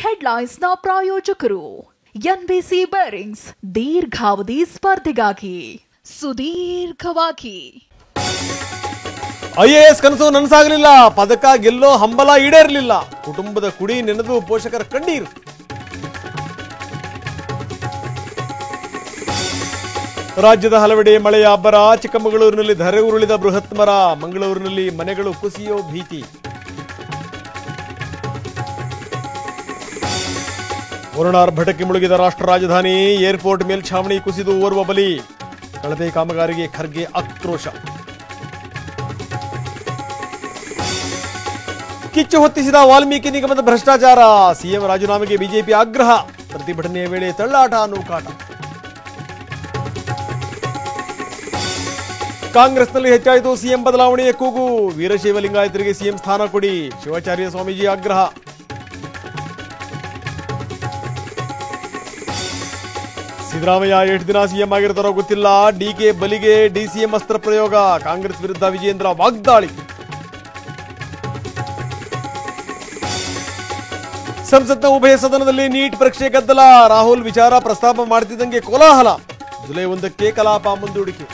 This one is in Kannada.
ಹೆಡ್ಲೈನ್ಸ್ನ ಪ್ರಾಯೋಜಕರು ಎನ್ಬಿಸಿ ಬೇರಿಂಗ್ಸ್, ದೀರ್ಘಾವಧಿ ಸ್ಪರ್ಧೆಗಾಗಿ ಸುದೀರ್ಘವಾಗಿ. ಐಎಎಸ್ ಕನಸು ನನಸಾಗಲಿಲ್ಲ, ಪದಕ ಗೆಲ್ಲೋ ಹಂಬಲ ಈಡೇರಲಿಲ್ಲ, ಕುಟುಂಬದ ಕುಡಿ ನೆನೆದು ಪೋಷಕರ ಕಣ್ಣೀರು. ರಾಜ್ಯದ ಹಲವೆಡೆ ಮಳೆಯ ಅಬ್ಬರ, ಚಿಕ್ಕಮಗಳೂರಿನಲ್ಲಿ ಧರೆ ಉರುಳಿದ ಬೃಹತ್ ಮರ, ಮಂಗಳೂರಿನಲ್ಲಿ ಮನೆಗಳು ಕುಸಿಯೋ ಭೀತಿ. ವರುಣಾರ್ಭಟಕ್ಕೆ ಮುಳುಗಿದ ರಾಷ್ಟ್ರ ರಾಜಧಾನಿ, ಏರ್ಪೋರ್ಟ್ ಮೇಲ್ಛಾವಣಿ ಕುಸಿದು ಓರ್ವ ಬಲಿ, ಕಳಪೆ ಕಾಮಗಾರಿಗೆ ಖರ್ಗೆ ಆಕ್ರೋಶ. ಕಿಚ್ಚು ಹೊತ್ತಿಸಿದ ವಾಲ್ಮೀಕಿ ನಿಗಮದ ಭ್ರಷ್ಟಾಚಾರ, ಸಿಎಂ ರಾಜೀನಾಮೆಗೆ ಬಿಜೆಪಿ ಆಗ್ರಹ, ಪ್ರತಿಭಟನೆಯ ವೇಳೆ ತಳ್ಳಾಟ ನೂಕಾಟ. ಕಾಂಗ್ರೆಸ್ನಲ್ಲಿ ಹೆಚ್ಚಾಯಿತು ಸಿಎಂ ಬದಲಾವಣೆಯ ಕೂಗು, ವೀರಶೈವ ಲಿಂಗಾಯತರಿಗೆ ಸಿಎಂ ಸ್ಥಾನ ಕೊಡಿ, ಶಿವಾಚಾರ್ಯ ಸ್ವಾಮೀಜಿ ಆಗ್ರಹ. ಸಿದ್ದರಾಮಯ್ಯ ಎಷ್ಟು ದಿನ ಸಿಎಂ ಆಗಿರ್ತಾರೋ ಗೊತ್ತಿಲ್ಲ, ಡಿಕೆ ಬಲಿಗೆ ಡಿಸಿಎಂ ಅಸ್ತ್ರ ಪ್ರಯೋಗ, ಕಾಂಗ್ರೆಸ್ ವಿರುದ್ಧ ವಿಜಯೇಂದ್ರ ವಾಗ್ದಾಳಿ. ಸಂಸತ್ನ ಉಭಯ ಸದನದಲ್ಲಿ ನೀಟ್ ಪರೀಕ್ಷೆ ಗದ್ದಲ, ರಾಹುಲ್ ವಿಚಾರ ಪ್ರಸ್ತಾಪ ಮಾಡ್ತಿದ್ದಂಗೆ ಕೋಲಾಹಲ, ಜುಲೈ 1ಕ್ಕೆ ಕಲಾಪ ಮುಂದೂಡಿಕೆ.